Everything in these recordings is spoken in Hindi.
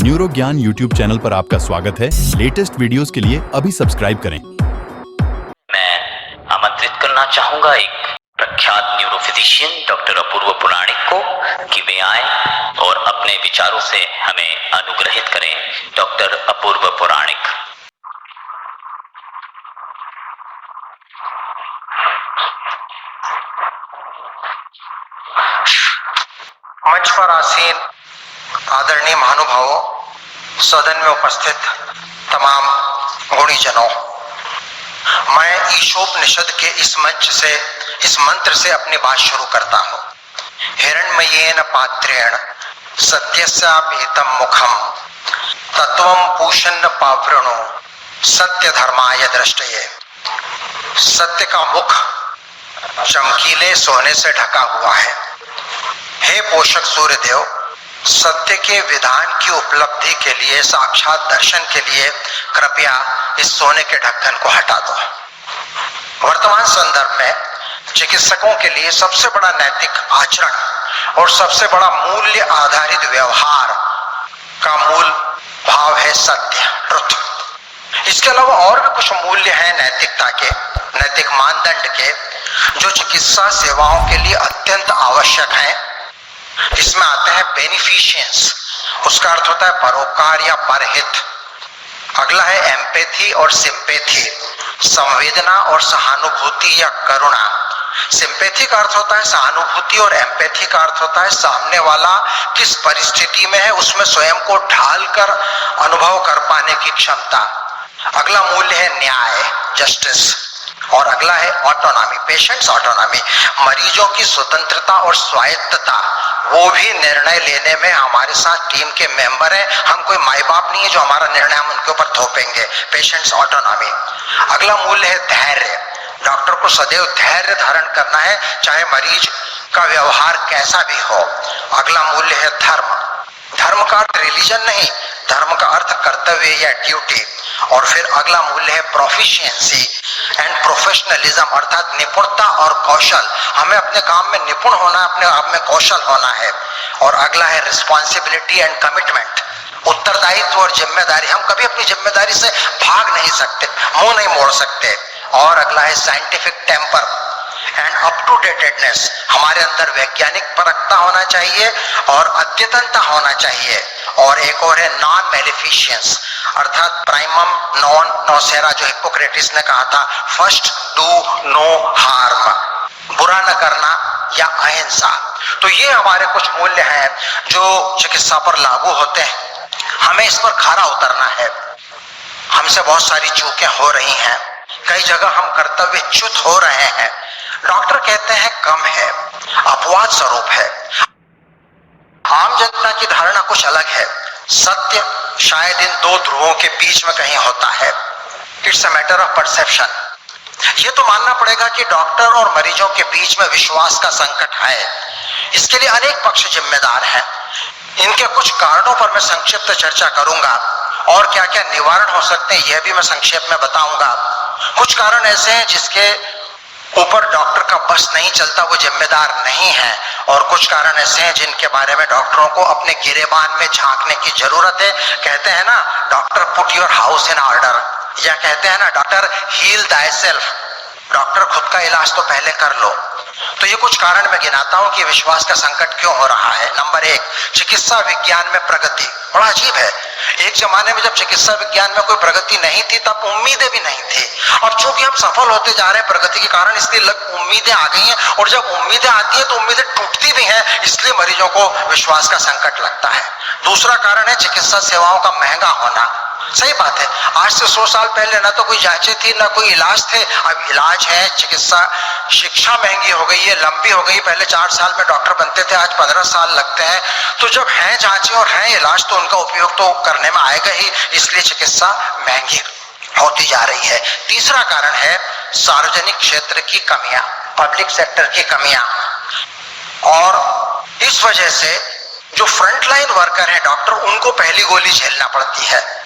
न्यूरो ज्ञान यूट्यूब चैनल पर आपका स्वागत है। लेटेस्ट वीडियोस के लिए अभी सब्सक्राइब करें। मैं आमंत्रित करना चाहूंगा एक प्रख्यात न्यूरोफिजिशियन डॉक्टर अपूर्व पुराणिक को कि वे आए और अपने विचारों से हमें अनुग्रहित करें। डॉक्टर अपूर्व पुराणिक। मंच पर आसीन आदरणीय महानुभावों, सदन में उपस्थित तमाम गुणीजनों, मैं ईशोपनिषद के इस मंच से, इस मंत्र से अपनी बात शुरू करता हूं। हिरण्मयेन पात्रेण सत्यस्यापीतम मुखम तत्वम पूषन्न पावृणो सत्य धर्माय दृष्टये। सत्य का मुख चमकीले सोने से ढका हुआ है। हे पोषक सूर्यदेव, सत्य के विधान की उपलब्धि के लिए, साक्षात दर्शन के लिए कृपया इस सोने के ढक्कन को हटा दो। वर्तमान संदर्भ में चिकित्सकों के लिए सबसे बड़ा नैतिक आचरण और सबसे बड़ा मूल्य आधारित व्यवहार का मूल भाव है सत्य, ट्रुथ। इसके अलावा और भी कुछ मूल्य हैं नैतिकता के, नैतिक मानदंड के, जो चिकित्सा सेवाओं के लिए अत्यंत आवश्यक हैं। इसमें आते हैं बेनिफिशियंस, उसका अर्थ होता है परोपकार या परहित। अगला है एम्पैथी और सिंपैथी, संवेदना और सहानुभूति या करुणा। सिंपैथी का अर्थ होता है सहानुभूति और एम्पैथी का अर्थ होता है सामने वाला किस परिस्थिति में है उसमें स्वयं को ढालकर अनुभव कर पाने की क्षमता। अगला मूल्य है न्याय, जस्टिस। और अगला है ऑटोनॉमी, पेशेंट्स ऑटोनॉमी, मरीजों की स्वतंत्रता और स्वायत्तता। वो भी निर्णय लेने में हमारे साथ टीम के मेंबर हैं, हम कोई माई बाप नहीं है जो हमारा निर्णय हम उनके ऊपर थोपेंगे। Patients autonomy. अगला मूल्य है धैर्य। डॉक्टर को सदैव धैर्य धारण करना है, चाहे मरीज का व्यवहार कैसा भी हो। अगला मूल्य है धर्म। धर्म का अर्थ रिलीजन नहीं, धर्म का अर्थ कर्तव्य या ड्यूटी। और फिर अगला मूल्य है प्रोफिशिएंसी एंड प्रोफेशनलिज्म, अर्थात निपुणता और कौशल। हमें अपने काम में निपुण होना, अपने आप में कौशल होना है। और अगला है रिस्पॉन्सिबिलिटी एंड कमिटमेंट, उत्तरदायित्व और जिम्मेदारी। हम कभी अपनी जिम्मेदारी से भाग नहीं सकते, मुंह नहीं मोड़ सकते। और अगला है scientific temper and up to datedness, हमारे अंदर वैज्ञानिक परखता होना चाहिए और अद्यतनता होना चाहिए। और एक और है नॉन मेलिफिशियंस, अर्थात प्राइमम नॉन नोसेरा, जो हिप्पोक्रेटिस ने कहा था, फर्स्ट डू नो हार्म, बुरा न करना या अहिंसा। तो ये हमारे कुछ मूल्य हैं जो चिकित्सा पर लागू होते हैं। हमें इस पर खरा उतरना है। हमसे बहुत सारी चूकें हो रही हैं, कई जगह हम कर्तव्यच्युत हो रहे हैं। डॉक्टर कहते हैं कम है, अपवाद स्वरूप है। आम जनता की धारणा कुछ अलग है। सत्य शायद इन दो ध्रुवों के बीच में कहीं होता है। It's a matter of perception. ये तो मानना पड़ेगा कि डॉक्टर और मरीजों के बीच में विश्वास का संकट है। इसके लिए अनेक पक्ष जिम्मेदार हैं। इनके कुछ कारणों पर मैं संक्षिप्त चर्चा करूंगा और क्या क्या निवारण हो सकते हैं यह भी मैं संक्षेप में बताऊंगा। कुछ कारण ऐसे हैं जिसके ऊपर डॉक्टर का बस नहीं चलता, वो जिम्मेदार नहीं है। और कुछ कारण ऐसे हैं जिनके बारे में डॉक्टरों को अपने गिरेबान में झांकने की जरूरत है। कहते हैं ना, doctor put your house in order, या कहते हैं ना, डॉक्टर हील थायसेल्फ, डॉक्टर खुद का इलाज तो पहले कर लो। तो ये कुछ कारण मैं गिनाता हूं कि विश्वास का संकट क्यों हो रहा है। नंबर एक, चिकित्सा विज्ञान में प्रगति। बड़ा अजीब है, एक जमाने में जब चिकित्सा विज्ञान में कोई प्रगति नहीं थी तब उम्मीदें भी नहीं थी। अब चूंकि हम सफल होते जा रहे हैं प्रगति के कारण, इसलिए उम्मीदें आ गई हैं। और जब उम्मीदें आती हैं तो उम्मीदें टूटती भी हैं, इसलिए मरीजों को विश्वास का संकट लगता है। दूसरा कारण है चिकित्सा सेवाओं का महंगा होना। सही बात है, आज से 100 साल पहले ना तो कोई जांचें थी ना कोई इलाज थे। अब इलाज है, चिकित्सा शिक्षा महंगी हो गई है, लंबी हो गई। पहले 4 साल में डॉक्टर बनते थे, आज 15 साल लगते हैं। तो जब हैं जांचें और हैं इलाज तो उनका उपयोग तो करने में आएगा ही, इसलिए चिकित्सा महंगी होती जा रही है। तीसरा कारण है सार्वजनिक क्षेत्र की कमियां, पब्लिक सेक्टर की कमियां। और इस वजह से जो फ्रंटलाइन वर्कर है डॉक्टर, उनको पहली गोली झेलना पड़ती है।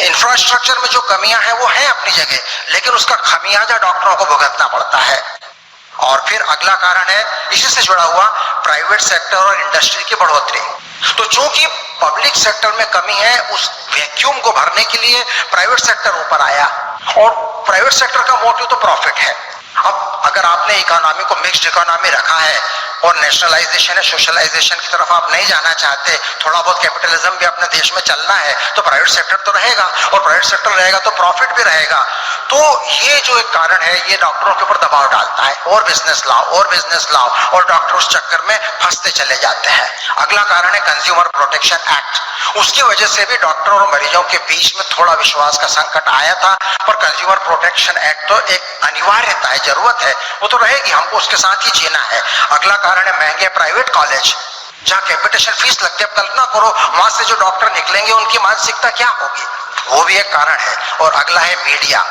इंफ्रास्ट्रक्चर में जो कमियां हैं वो है अपनी जगह, लेकिन उसका खमियाजा डॉक्टरों को भुगतना पड़ता है। और फिर अगला कारण है इसी से जुड़ा हुआ प्राइवेट सेक्टर और इंडस्ट्री की बढ़ोतरी। तो चूंकि पब्लिक सेक्टर में कमी है, उस वैक्यूम को भरने के लिए प्राइवेट सेक्टर ऊपर आया, और प्राइवेट सेक्टर का मोटिव तो प्रॉफिट है। अब अगर आपने इकोनॉमी को मिक्स्ड इकोनॉमी रखा है और नेशनलाइजेशन है, सोशलाइजेशन की तरफ आप नहीं जाना चाहते, थोड़ा बहुत कैपिटलिज्म भी अपने देश में चलना है, तो प्राइवेट सेक्टर तो रहेगा, और प्राइवेट सेक्टर रहेगा तो प्रॉफिट भी रहेगा। तो ये जो एक कारण है, ये डॉक्टरों के ऊपर दबाव डालता है, और बिजनेस लाओ और बिजनेस लाओ, और डॉक्टर उस चक्कर में फंसते चले जाते हैं। अगला कारण है कंज्यूमर प्रोटेक्शन एक्ट। उसकी वजह से भी डॉक्टरों और मरीजों के बीच में थोड़ा विश्वास का संकट आया था, पर कंज्यूमर प्रोटेक्शन एक्ट तो एक अनिवार्यता है, जरूरत है, वो तो रहेगी, हमको उसके साथ ही जीना है। अगला कारण है महंगे प्राइवेट कॉलेज, जहाँ कैपिटेशन फीस लगती है। अब कल्पना करो वहां से जो डॉक्टर निकलेंगे उनकी मानसिकता क्या होगी, वो भी एक कारण है। और अगला है मीडिया।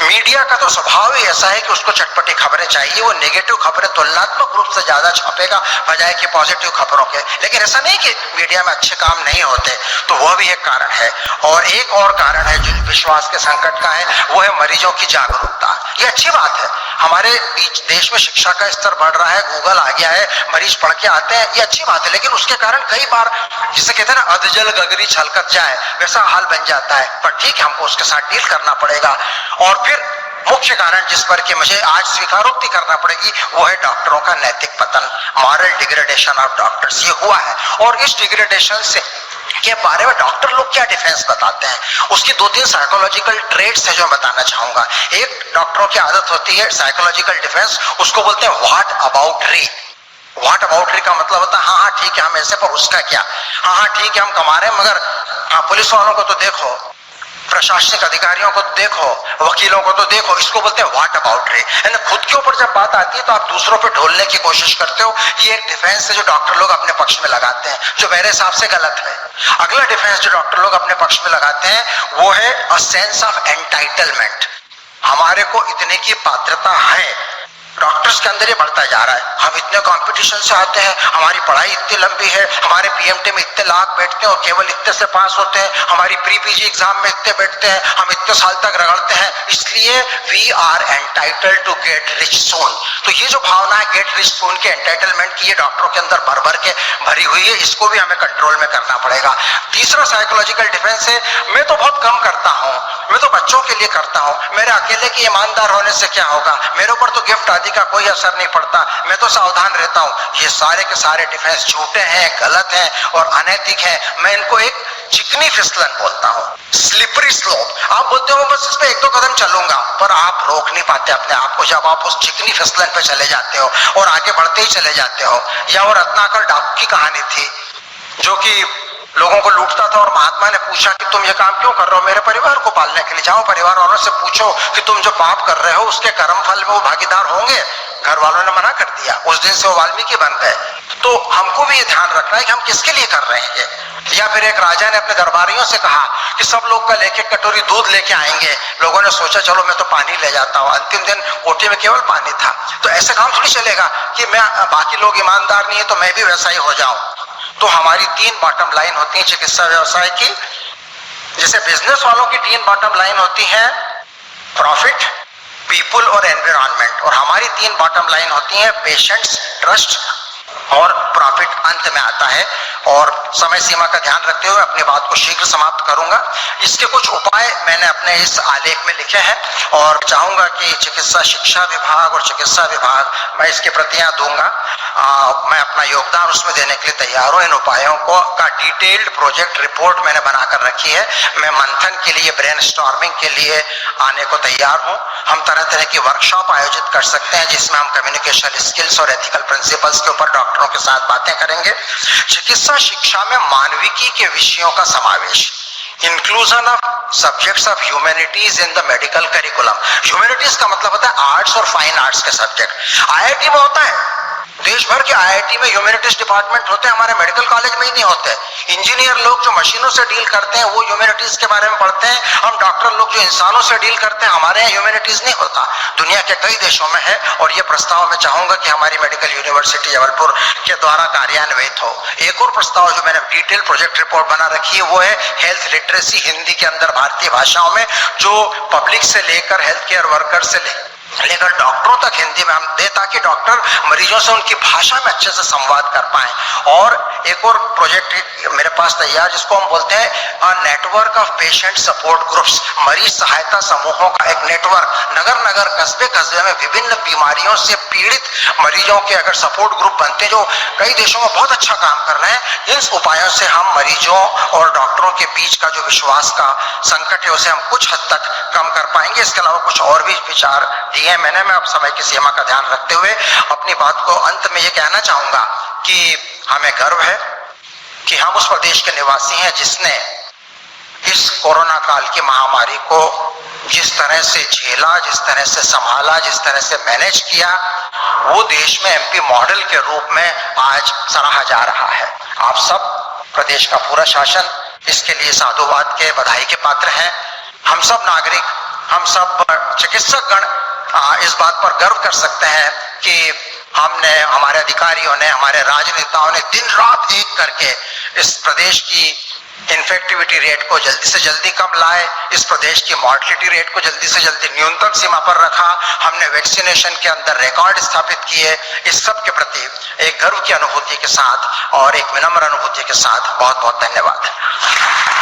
मीडिया का तो स्वभाव ही ऐसा है कि उसको चटपटी खबरें चाहिए, वो नेगेटिव खबरें तुलनात्मक रूप से ज्यादा छापेगा बजाय कि पॉजिटिव खबरों के। लेकिन ऐसा नहीं कि मीडिया में अच्छे काम नहीं होते, तो वह भी एक कारण है। और एक और कारण है जो विश्वास के संकट का है, वो है मरीजों की जागरूकता। ये अच्छी बात है, हमारे बीच देश में शिक्षा का स्तर बढ़ रहा है, गूगल आ गया है, मरीज पढ़ के आते हैं, ये अच्छी बात है। लेकिन उसके कारण कई बार जिसे कहते हैं ना अधजल गगरी छलकत जाए, वैसा हाल बन जाता है। पर ठीक है, हमको उसके साथ डील करना पड़ेगा। और फिर मुख्य कारण जिस पर कि मुझे आज स्वीकारोक्ति करना पड़ेगी, वो है डॉक्टरों का नैतिक पतन, मॉरल डिग्रेडेशन ऑफ डॉक्टर्स। ये हुआ है, और इस डिग्रेडेशन से के बारे में डॉक्टर लोग क्या डिफेंस बताते हैं, उसकी 2-3 साइकोलॉजिकल ट्रेट्स है जो मैं बताना चाहूंगा। एक डॉक्टरों की आदत होती है साइकोलॉजिकल डिफेंस, उसको बोलते हैं व्हाट अबाउट री। व्हाट अबाउट री का मतलब होता है हाँ हाँ ठीक है हम ऐसे, पर उसका क्या, हाँ हाँ ठीक है हम कमा रहे हैं, मगर हाँ पुलिस वालों को तो देखो, प्रशासनिक अधिकारियों को देखो, वकीलों को तो देखो, इसको बोलते हैं व्हाट अबाउट रे। यानी खुद के ऊपर जब बात आती है तो आप दूसरों पे ढोलने की कोशिश करते हो। ये एक डिफेंस है जो डॉक्टर लोग अपने पक्ष में लगाते हैं, जो मेरे हिसाब से गलत है। अगला डिफेंस जो डॉक्टर लोग अपने पक्ष में लगाते हैं वो है अ सेंस ऑफ एंटाइटलमेंट। हमारे को इतने की पात्रता है, डॉक्टर्स के अंदर ये बढ़ता जा रहा है। हम इतने कंपटीशन से आते हैं, हमारी पढ़ाई इतनी लंबी है, हमारे पीएमटी में इतने लाख बैठते हैं और केवल इतने से पास होते हैं, हमारी प्री पीजी एग्जाम में इतने बैठते हैं, हम इतने साल तक रगड़ते हैं, इसलिए we are entitled to get rich soon. तो ये जो भावना है गेट रिच सून के, एंटाइटलमेंट की, ये डॉक्टरों के अंदर भर भर के भरी हुई है, इसको भी हमें कंट्रोल में करना पड़ेगा। तीसरा साइकोलॉजिकल डिफेंस है मैं तो बहुत कम करता हूँ, मैं तो बच्चों के लिए करता हूँ, मेरे अकेले की ईमानदार होने से क्या होगा, मेरे ऊपर तो गिफ्ट आदि का कोई असर नहीं पड़ता, मैं तो सावधान रहता हूं। ये सारे के सारे डिफेंस झूठे हैं, गलत हैं और अनैतिक हैं। मैं इनको एक चिकनी फिसलन बोलता हूं, स्लिपरी स्लोप। आप बोलते हो बस इस पे 1-2 कदम चलूंगा, पर आप रोक नहीं पाते अपने आप को जब आप उस चिकनी फिसलन पे चले जाते हो और आगे बढ़ते ही चले जाते हो। या वो रत्नाकर डाकू की कहानी थी, जो कि लोगों को लूटता था और महात्मा ने पूछा कि तुम ये काम क्यों कर रहे हो, मेरे परिवार को पालने के लिए। जाओ परिवार वालों से पूछो कि तुम जो पाप कर रहे हो उसके कर्म फल में वो भागीदार होंगे। घर वालों ने मना कर दिया, उस दिन से वो वाल्मीकि बन गए। तो हमको भी ये ध्यान रखना है कि हम किसके लिए कर रहे हैं। या फिर एक राजा ने अपने दरबारियों से कहा कि सब लोग कल 1-1 कटोरी दूध लेके आएंगे। लोगों ने सोचा चलो मैं तो पानी ले जाता हूँ, अंतिम दिन कोटे में केवल पानी था। तो ऐसे काम थोड़ी चलेगा कि मैं, बाकी लोग ईमानदार नहीं है तो मैं भी वैसा ही हो जाऊं। तो हमारी 3 बॉटम लाइन होती है चिकित्सा व्यवसाय की। जैसे बिजनेस वालों की 3 बॉटम लाइन होती है, प्रॉफिट, पीपल और एनवायरनमेंट। और हमारी 3 बॉटम लाइन होती है, पेशेंट्स, ट्रस्ट और प्रॉफिट अंत में आता है। और समय सीमा का ध्यान रखते हुए अपनी बात को शीघ्र समाप्त करूंगा। इसके कुछ उपाय मैंने अपने इस आलेख में लिखे हैं और चाहूंगा कि चिकित्सा शिक्षा विभाग और चिकित्सा विभाग, मैं इसकी प्रतियां दूंगा, मैं अपना योगदान उसमें देने के लिए तैयार हूं। इन उपायों को का डिटेल्ड प्रोजेक्ट रिपोर्ट मैंने बनाकर रखी है। मैं मंथन के लिए, ब्रेनस्टॉर्मिंग के लिए आने को तैयार हूं। हम तरह तरह की वर्कशॉप आयोजित कर सकते हैं जिसमें हम कम्युनिकेशन स्किल्स और एथिकल प्रिंसिपल्स के ऊपर डॉक्टरों के साथ बातें करेंगे। चिकित्सा शिक्षा में मानविकी के विषयों का समावेश, inclusion of subjects of humanities in the medical curriculum. Humanities का मतलब होता है आर्ट्स और फाइन आर्ट्स के सब्जेक्ट। आईआईटी में होता है, देश भर के आईआईटी में ह्यूमैनिटीज डिपार्टमेंट होते हैं, हमारे मेडिकल कॉलेज में ही नहीं होते। इंजीनियर लोग जो मशीनों से डील करते हैं वो ह्यूमैनिटीज के बारे में पढ़ते हैं। हम डॉक्टर लोग जो इंसानों से डील करते हैं, हमारे यहाँ ह्यूमैनिटीज नहीं होता। दुनिया के कई देशों में है और ये प्रस्ताव मैं चाहूंगा कि हमारी मेडिकल यूनिवर्सिटी जबलपुर के द्वारा कार्यान्वित हो। एक और प्रस्ताव जो मैंने डिटेल प्रोजेक्ट रिपोर्ट बना रखी है वो है हेल्थ लिटरेसी हिंदी के अंदर भारतीय भाषाओं में, जो पब्लिक से लेकर हेल्थ केयर वर्कर से लेकर डॉक्टरों तक हिंदी में हम दे, ताकि डॉक्टर मरीजों से उनकी भाषा में अच्छे से संवाद कर पाएं। और एक और प्रोजेक्ट मेरे पास तैयार, जिसको हम बोलते हैं network of patient support groups, मरीज सहायता समूहों का एक नेटवर्क। नगर नगर, कस्बे कस्बे में विभिन्न बीमारियों से पीड़ित मरीजों के अगर सपोर्ट ग्रुप बनते हैं, जो कई देशों में बहुत अच्छा काम कर रहे हैं, इन उपायों से हम मरीजों और डॉक्टरों के बीच का जो विश्वास का संकट है उसे हम कुछ हद तक कम कर पाएंगे। इसके अलावा कुछ और भी विचार दिए मैंने। मैं अब समय की सीमा का ध्यान रखते हुए अपनी बात को अंत में ये कहना चाहूंगा कि हमें गर्व है कि हम उस प्रदेश के निवासी हैं जिसने इस कोरोना काल की महामारी को जिस तरह से झेला, जिस तरह से संभाला, जिस तरह से मैनेज किया, वो देश में एमपी मॉडल के रूप में आज सराहा जा रहा है। आप सब, प्रदेश का पूरा शासन इसके लिए साधुवाद के, बधाई के पात्र हैं। हम सब नागरिक, हम सब चिकित्सक गण इस बात पर गर्व कर सकते हैं कि हमने, हमारे अधिकारियों ने, हमारे राजनेताओं ने दिन रात एक करके इस प्रदेश की इन्फेक्टिविटी रेट को जल्दी से जल्दी कम लाए, इस प्रदेश की मॉर्टिलिटी रेट को जल्दी से जल्दी न्यूनतम सीमा पर रखा, हमने वैक्सीनेशन के अंदर रिकॉर्ड स्थापित किए। इस सब के प्रति एक गर्व की अनुभूति के साथ और एक विनम्र अनुभूति के साथ बहुत बहुत धन्यवाद।